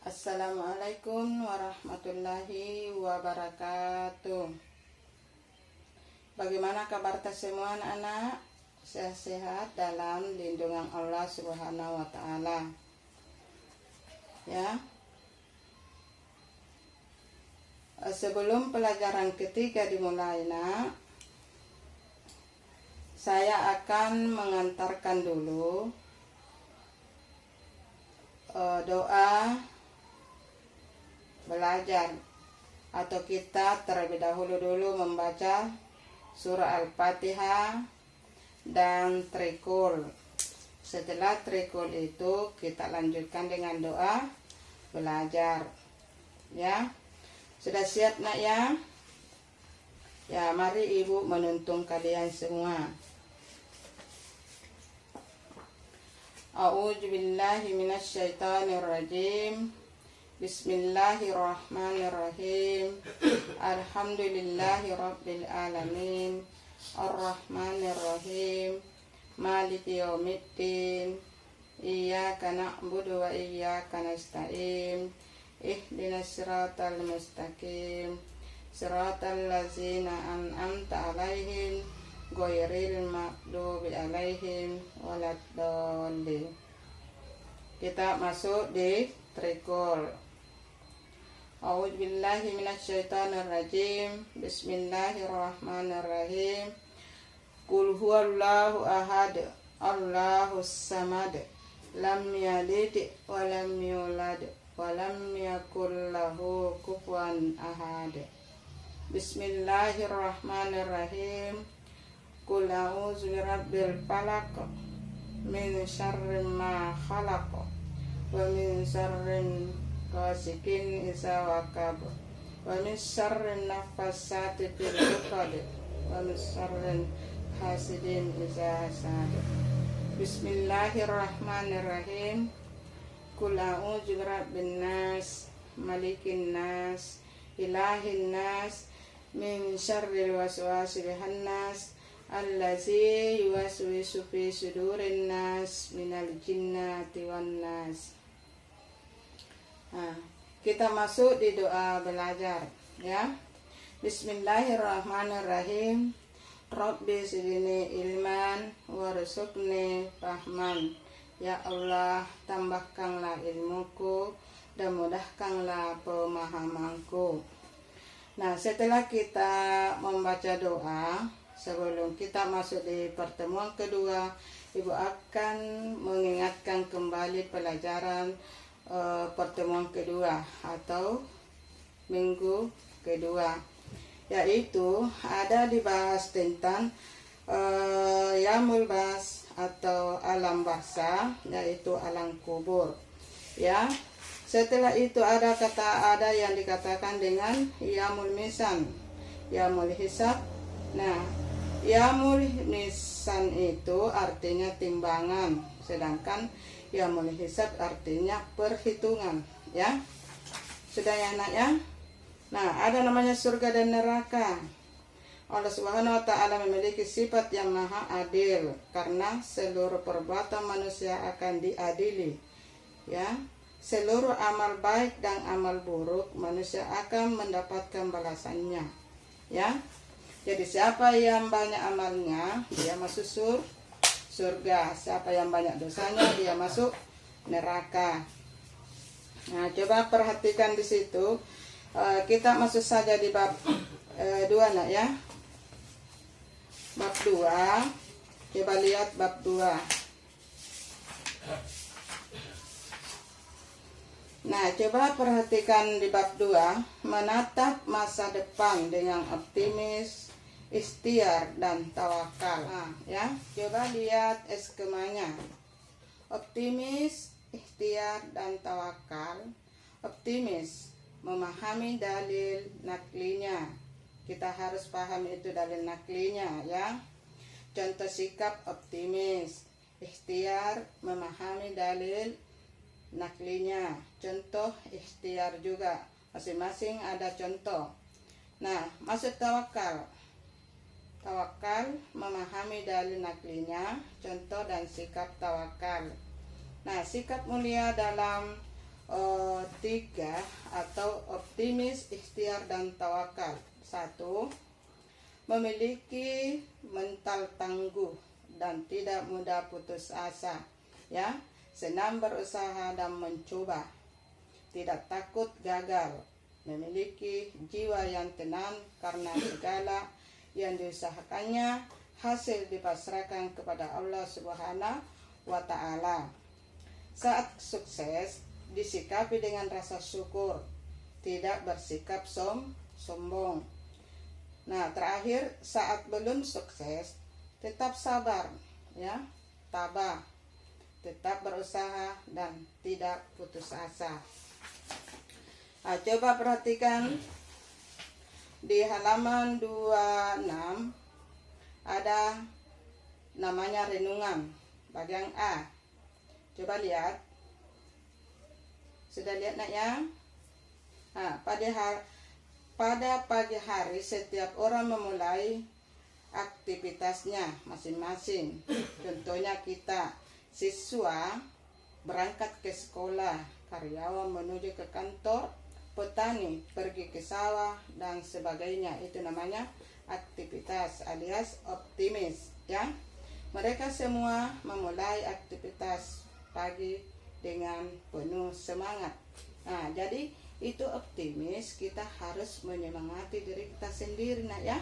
Assalamualaikum warahmatullahi wabarakatuh. Bagaimana kabar semua anak-anak? Sehat-sehat dalam lindungan Allah Subhanahu wa taala. Ya. Sebelum pelajaran ketiga dimulai, Nak, saya akan mengantarkan dulu doa belajar, atau kita terlebih dahulu membaca surah Al-Fatihah dan trikul. Setelah trikul itu kita lanjutkan dengan doa belajar. Ya, sudah siap Nak ya? Ya, mari Ibu menuntun kalian semua. A'udzubillahi minasyaitonirrajim. Bismillahirrahmanirrahim. Alhamdulillahi rabbil alamin. Arrahmanirrahim. Maliki yaumiddin. Iyyaka na'budu wa iyyaka nasta'in. Ihdinas siratal mustaqim. Siratal ladzina an'amta 'alaihim ghairil maghdubi 'alaihim waladdallin. Kita masuk di trikul. A'udzubillahi minasyaitonirrajim. Bismillahirrahmanirrahim. Qul huwallahu ahad, Allahus samad, lam yalid wa lam yulad wa lam yakul lahu kufuwan ahad. Bismillahirrahmanirrahim. Qul a'udzu birabbil falaq, min syarri ma khalaq, wa min syarri ghasikin idza waqab, wa min syarri naffasati fil 'uqad, wa min syarri hasidin idza hasad. Bismillahirrahmanirrahim. Qul a'udzu birabbin nas, malikin nas, ilahin nas, min syarril waswasil khannas, allazi yuwaswisu fi sudurin nas minal jinnati wan nas. Nah, kita masuk di doa belajar ya. Bismillahirrahmanirrahim. Rabbi zidni ilman warzuqni fahman. Ya Allah, tambahkanlah ilmuku dan mudahkanlah pemahamanku. Nah, setelah kita membaca doa, sebelum kita masuk di pertemuan kedua, Ibu akan mengingatkan kembali pelajaran pertemuan kedua atau minggu kedua, yaitu ada dibahas tentang Yamul Bas atau alam bahasa, yaitu alam kubur. Ya, setelah itu ada yang dikatakan dengan Yamul Misan, Yamul Hisab. Nah, Yamul Misan itu artinya timbangan, sedangkan Yamul Hisab artinya perhitungan. Ya, sudah ya Nak ya? Nah, ada namanya surga dan neraka. Allah Subhanahu wa taala memiliki sifat yang maha adil karena seluruh perbuatan manusia akan diadili. Ya, seluruh amal baik dan amal buruk manusia akan mendapatkan balasannya. Ya. Jadi siapa yang banyak amalnya, dia masuk surga. Siapa yang banyak dosanya, dia masuk neraka. Nah, coba perhatikan di situ. Kita masuk saja di bab 2 Nak ya. Bab 2. Coba lihat bab 2. Nah, coba perhatikan di bab 2, menatap masa depan dengan optimis, ikhtiar dan tawakal. Nah, ya, coba lihat skemanya. Optimis, ikhtiar dan tawakal. Optimis, memahami dalil naklinya. Kita harus paham itu dalil naklinya ya. Contoh sikap optimis. Ikhtiar, memahami dalil naklinya. Contoh ikhtiar juga, masing-masing ada contoh. Nah, masuk tawakal. Tawakal, memahami dalil naklinya, contoh dan sikap tawakal. Nah, sikap mulia dalam tiga atau optimis, ikhtiar, dan tawakal. 1. Memiliki mental tangguh dan tidak mudah putus asa, ya, senang berusaha dan mencoba, tidak takut gagal, memiliki jiwa yang tenang karena segala yang diusahakannya hasil dipasrahkan kepada Allah Subhanahu wa Ta'ala. Saat sukses disikapi dengan rasa syukur, tidak bersikap sombong. Nah, terakhir, saat belum sukses tetap sabar, ya, tabah, tetap berusaha dan tidak putus asa. Nah, coba perhatikan di halaman 26 ada namanya renungan bagian A. Coba lihat. Sudah lihat nak ya? Nah, pada pagi hari setiap orang memulai aktivitasnya masing-masing. Contohnya kita siswa berangkat ke sekolah, karyawan menuju ke kantor, petani pergi ke sawah dan sebagainya. Itu namanya aktivitas alias optimis, ya. Mereka semua memulai aktivitas pagi dengan penuh semangat. Nah, jadi itu optimis, kita harus menyemangati diri kita sendiri, nak ya.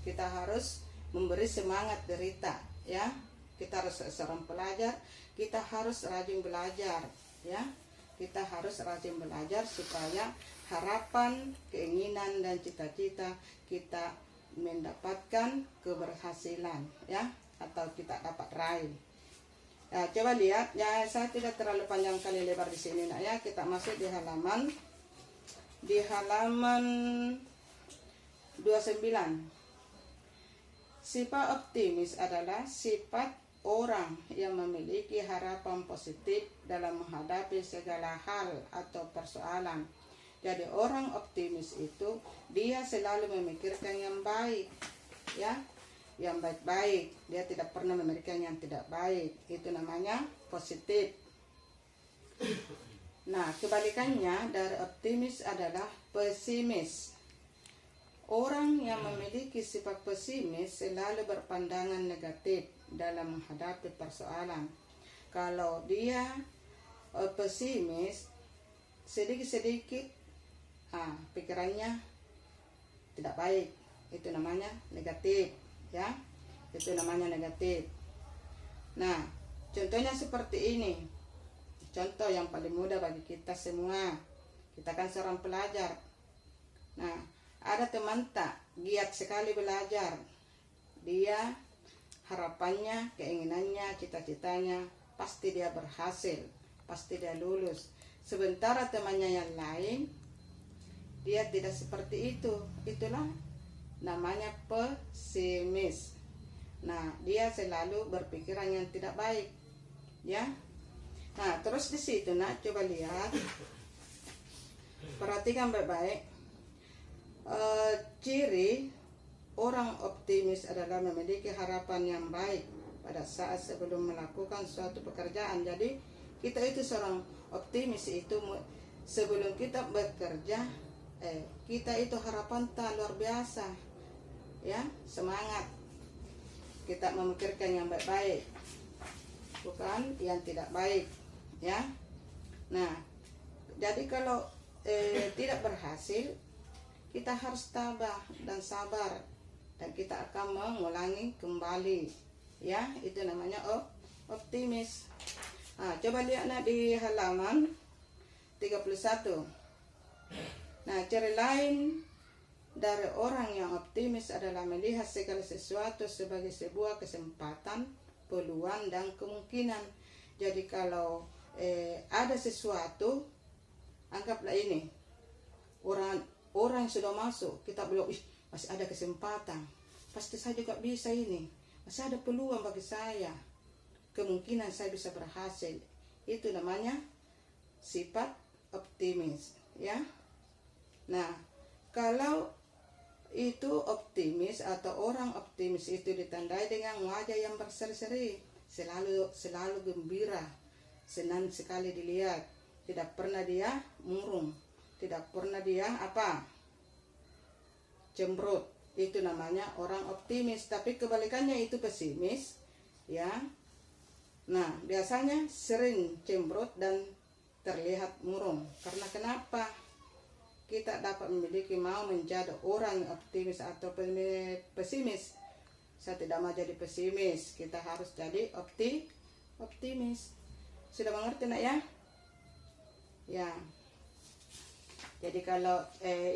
Kita harus memberi semangat diri kita, ya. Kita harus seorang pelajar, kita harus rajin belajar, ya. Kita harus rajin belajar supaya harapan, keinginan dan cita-cita kita mendapatkan keberhasilan, ya, atau kita dapat raih. Nah, coba lihat, ya, saya tidak terlalu panjang kali lebar di sini, nak ya. Kita masuk di halaman 29. Sifat optimis adalah sifat orang yang memiliki harapan positif dalam menghadapi segala hal atau persoalan. Jadi orang optimis itu dia selalu memikirkan yang baik, ya, yang baik-baik. Dia tidak pernah memikirkan yang tidak baik. Itu namanya positif. Nah, kebalikannya dari optimis adalah pesimis. Orang yang memiliki sifat pesimis selalu berpandangan negatif dalam menghadapi persoalan. Kalau dia pesimis, sedikit-sedikit pikirannya tidak baik. Itu namanya negatif, ya. Itu namanya negatif. Nah, contohnya seperti ini. Contoh yang paling mudah bagi kita semua. Kita kan seorang pelajar. Nah, ada teman tak giat sekali belajar. Dia harapannya, keinginannya, cita-citanya pasti dia berhasil, pasti dia lulus. Sementara temannya yang lain dia tidak seperti itu. Itulah namanya pesimis. Nah, dia selalu berpikiran yang tidak baik, ya. Nah, terus di situ nak, coba lihat, perhatikan baik-baik. Ciri orang optimis adalah memiliki harapan yang baik pada saat sebelum melakukan suatu pekerjaan. Jadi kita itu seorang optimis itu sebelum kita bekerja, kita itu harapan tak luar biasa, ya, semangat. Kita memikirkan yang baik-baik, bukan yang tidak baik, ya. Nah, jadi kalau tidak berhasil, kita harus tabah dan sabar, dan kita akan mengulangi kembali, ya. Itu namanya optimis. Nah, coba lihat di halaman 31. Nah, ciri lain dari orang yang optimis adalah melihat segala sesuatu sebagai sebuah kesempatan, peluang, dan kemungkinan. Jadi kalau ada sesuatu, anggaplah ini orang yang sudah masuk, kita belum, masih ada kesempatan, pasti saya juga bisa ini, masih ada peluang bagi saya, kemungkinan saya bisa berhasil. Itu namanya sifat optimis, ya. Nah, kalau itu optimis atau orang optimis itu ditandai dengan wajah yang berseri-seri, selalu gembira, senang sekali dilihat, tidak pernah dia murung, tidak pernah dia cemberut. Itu namanya orang optimis. Tapi kebalikannya itu pesimis, ya. Nah, biasanya sering cemberut dan terlihat murung. Karena kenapa? Kita dapat memiliki mau menjadi orang optimis atau pesimis. Saya tidak mau jadi pesimis, kita harus jadi optimis. Sudah mengerti nak ya? Ya. Jadi kalau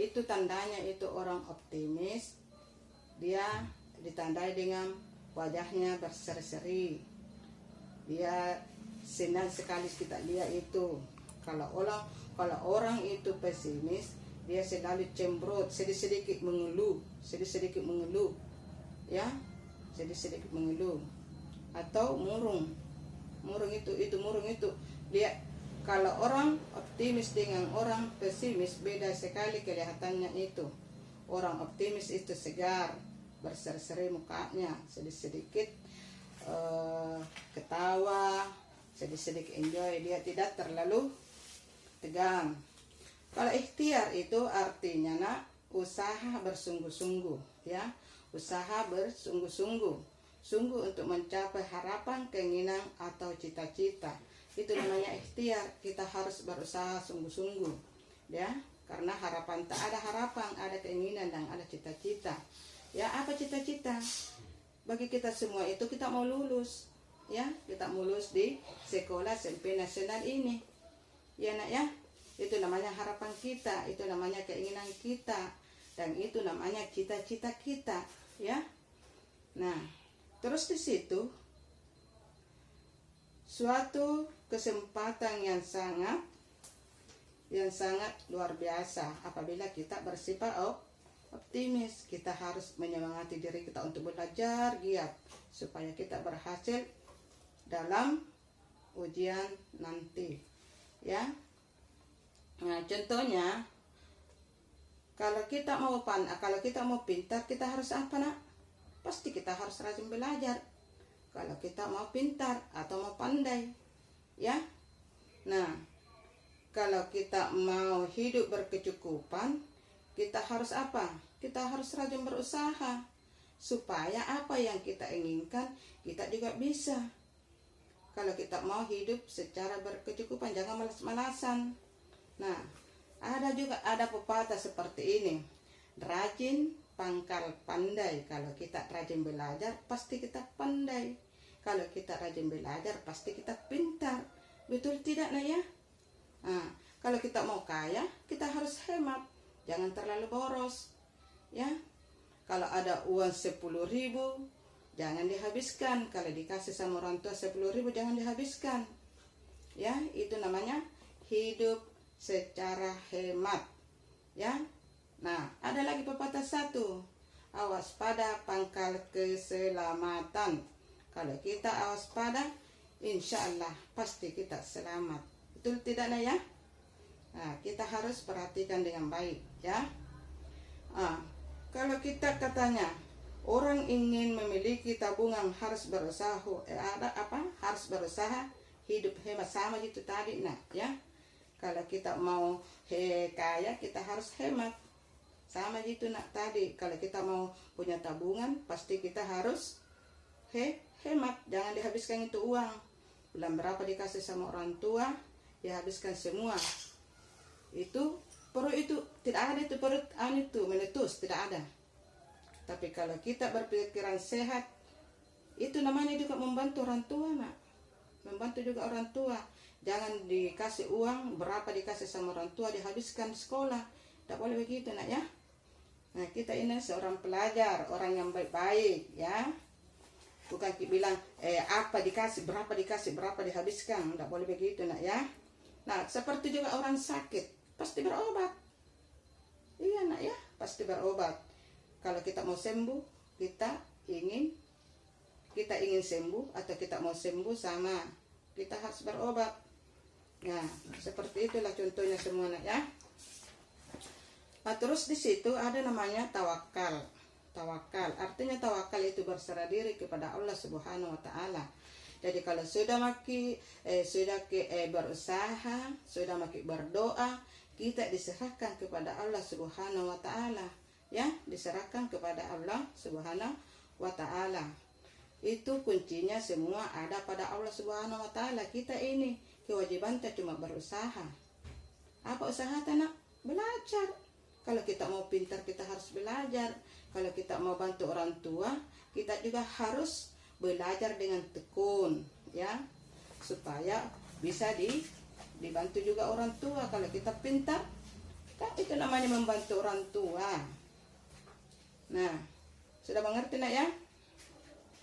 itu tandanya itu orang optimis, dia ditandai dengan wajahnya berseri-seri. Dia senang sekali kita lihat itu. Kalau orang itu pesimis, dia selalu cemberut, sedikit-sedikit mengeluh, ya, sedikit-sedikit mengeluh, atau murung itu. Lihat, kalau orang optimis dengan orang pesimis beda sekali kelihatannya itu. Orang optimis itu segar, berseri-seri mukanya, sedikit-sedikit ketawa, sedikit-sedikit enjoy, dia tidak terlalu tegang. Kalau ikhtiar itu artinya usaha bersungguh-sungguh, ya, usaha bersungguh-sungguh, sungguh untuk mencapai harapan, keinginan atau cita-cita. Itu namanya ikhtiar. Kita harus berusaha sungguh-sungguh, ya, karena harapan tak ada harapan, ada keinginan dan ada cita-cita. Ya, apa cita-cita? Bagi kita semua itu kita mau lulus, ya, kita mau lulus di sekolah SMP nasional ini, ya nak ya. Itu namanya harapan kita, itu namanya keinginan kita, dan itu namanya cita-cita kita, ya. Nah, terus di situ suatu kesempatan yang sangat luar biasa apabila kita bersifat optimis. Kita harus menyemangati diri kita untuk belajar giat supaya kita berhasil dalam ujian nanti, ya. Nah, contohnya kalau kita mau pintar, kita harus apa nak? Pasti kita harus rajin belajar. Kalau kita mau pintar atau mau pandai, ya. Nah, kalau kita mau hidup berkecukupan, kita harus apa? Kita harus rajin berusaha supaya apa yang kita inginkan kita juga bisa. Kalau kita mau hidup secara berkecukupan, jangan malas-malasan. Nah, ada pepatah seperti ini, rajin pangkal pandai. Kalau kita rajin belajar, pasti kita pandai. Kalau kita rajin belajar, pasti kita pintar. Betul tidak nak ya? Nah, kalau kita mau kaya, kita harus hemat, jangan terlalu boros, ya. Kalau ada uang 10.000, jangan dihabiskan. Kalau dikasih sama orang tua 10.000, jangan dihabiskan, ya. Itu namanya hidup secara hemat, ya. Nah, ada lagi pepatah satu, awas pada pangkal keselamatan. Kalau kita awas pada, insya Allah pasti kita selamat. Betul tidak nak ya? Nah, kita harus perhatikan dengan baik, ya. Kalau kita katanya orang ingin memiliki tabungan harus berusaha, harus berusaha hidup hemat, sama gitu tadi nak, ya. Kalau kita mau kaya, kita harus hemat, sama gitu nak tadi. Kalau kita mau punya tabungan, pasti kita harus hemat, jangan dihabiskan itu uang. Bulan berapa dikasih sama orang tua, dihabiskan semua. Itu perut itu tidak ada, itu perut itu meletus, tidak ada. Tapi kalau kita berpikiran sehat, itu namanya juga membantu orang tua nak, membantu juga orang tua. Jangan dikasih uang berapa dikasih sama orang tua dihabiskan sekolah, tidak boleh begitu nak ya. Nah, kita ini seorang pelajar, orang yang baik-baik, ya. Bukan bilang apa dikasih berapa dihabiskan, tidak boleh begitu nak ya. Nah, seperti juga orang sakit pasti berobat, iya nak ya, pasti berobat. Kalau kita mau sembuh, kita ingin sembuh atau kita mau sembuh, sama kita harus berobat. Nah, seperti itulah contohnya semua nak ya. Nah, terus di situ ada namanya tawakal. Tawakal artinya tawakal itu berserah diri kepada Allah Subhanahu wa taala. Jadi kalau sudah berusaha, sudah berdoa, kita diserahkan kepada Allah Subhanahu wa taala, ya, diserahkan kepada Allah Subhanahu wa taala. Itu kuncinya semua ada pada Allah Subhanahu wa taala. Kita ini kewajiban kita cuma berusaha. Apa usaha nak? Belajar. Kalau kita mau pintar, kita harus belajar. Kalau kita mau bantu orang tua, kita juga harus belajar dengan tekun, ya, supaya bisa dibantu juga orang tua. Kalau kita pintar, kan itu namanya membantu orang tua. Nah, sudah mengerti nak ya?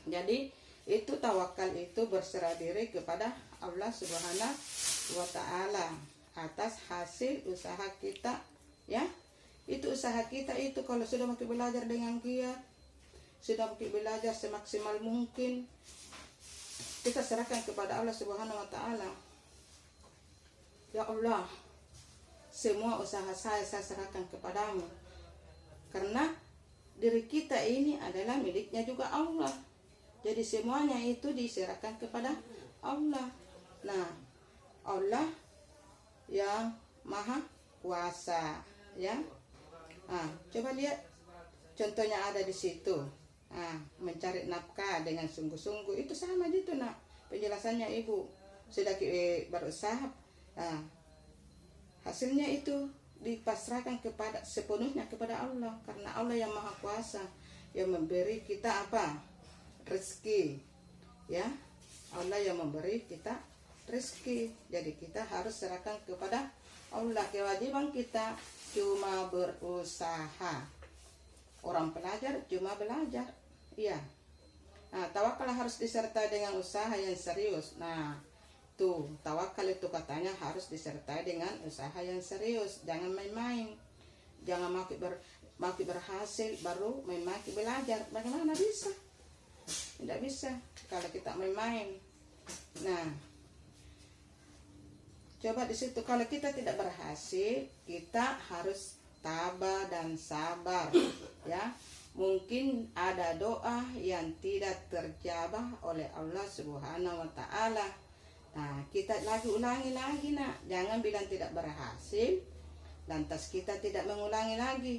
Jadi itu tawakal itu berserah diri kepada Allah Subhanahu wa taala atas hasil usaha kita, ya. Itu usaha kita itu kalau sudah makin belajar dengan giat, sudah makin belajar semaksimal mungkin, kita serahkan kepada Allah Subhanahu wa taala. Ya Allah, semua usaha saya serahkan kepadamu. Karena diri kita ini adalah miliknya juga Allah. Jadi semuanya itu diserahkan kepada Allah. Nah, Allah yang maha kuasa, ya. Coba lihat contohnya ada di situ. Mencari nafkah dengan sungguh-sungguh itu sama gitu nak. Penjelasannya ibu sudah berusaha. Hasilnya itu dipasrahkan sepenuhnya kepada Allah, karena Allah yang maha kuasa yang memberi kita apa? Rezeki, ya. Allah yang memberi kita rezeki. Jadi kita harus serahkan kepada Allah. Kewajiban kita cuma berusaha. Orang pelajar cuma belajar, iya. Tawakal harus disertai dengan usaha yang serius. Nah, tuh tawakal itu katanya harus disertai dengan usaha yang serius. Jangan main-main. Jangan mau berhasil baru main-main belajar. Bagaimana bisa? Tidak bisa kalau kita main-main. Nah, coba di situ kalau kita tidak berhasil, kita harus tabah dan sabar, ya. Mungkin ada doa yang tidak terjabah oleh Allah Subhanahu wa taala. Nah, kita ulangi lagi nak. Jangan bilang tidak berhasil lantas kita tidak mengulangi lagi.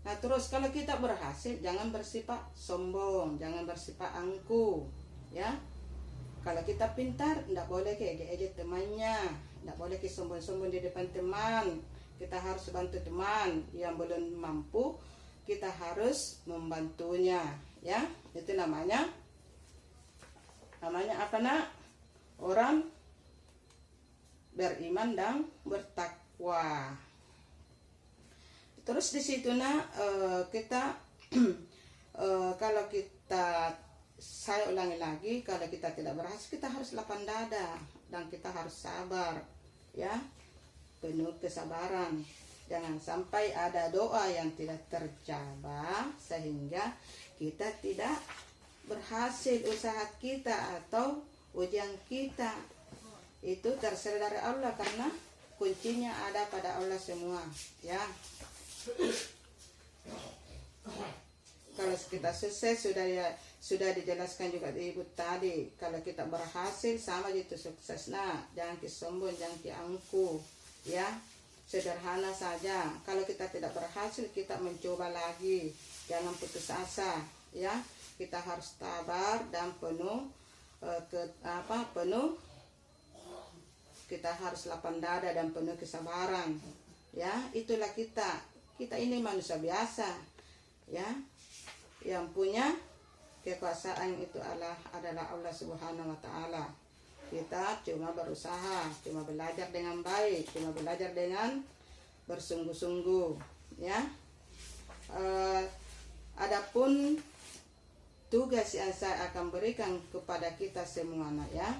Nah, terus kalau kita berhasil, jangan bersifat sombong, jangan bersifat angkuh, ya. Kalau kita pintar, tidak boleh ejek temannya, tidak boleh sombong-sombong di depan teman. Kita harus bantu teman yang belum mampu, kita harus membantunya, ya. Itu namanya apa nak? Orang beriman dan bertakwa. Terus di situ kita kalau saya ulangi lagi, kalau kita tidak berhasil, kita harus lapang dada dan kita harus sabar, ya, penuh kesabaran. Jangan sampai ada doa yang tidak terjabah sehingga kita tidak berhasil usaha kita atau ujian kita. Itu terserah dari Allah, karena kuncinya ada pada Allah semua, ya. Kalau kita sukses sudah dijelaskan juga di ibu tadi. Kalau kita berhasil sama gitu sukses. Nah, jangan sombong, jangan angkuh, ya. Sederhana saja. Kalau kita tidak berhasil, kita mencoba lagi. Jangan putus asa, ya. Kita harus tabah dan penuh kita harus lapang dada dan penuh kesabaran, ya. Itulah kita ini manusia biasa, ya, yang punya kekuasaan itu adalah Allah Subhanahu wa taala. Kita cuma berusaha, cuma belajar dengan baik, cuma belajar dengan bersungguh-sungguh, ya. Adapun tugas yang saya akan berikan kepada kita semua, ya.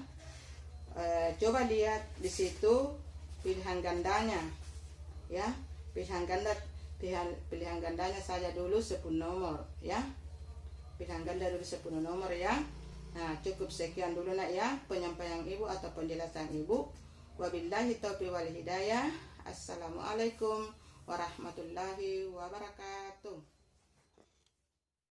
Coba lihat di situ pilihan gandanya, ya. Pilihan gandanya saja dulu 10 nomor, ya. Pilihan ganda dulu 10 nomor, ya. Nah, cukup sekian dulu nak, ya, penyampaian ibu atau penjelasan ibu. Wabillahi taufiq wal hidayah. Assalamualaikum warahmatullahi wabarakatuh.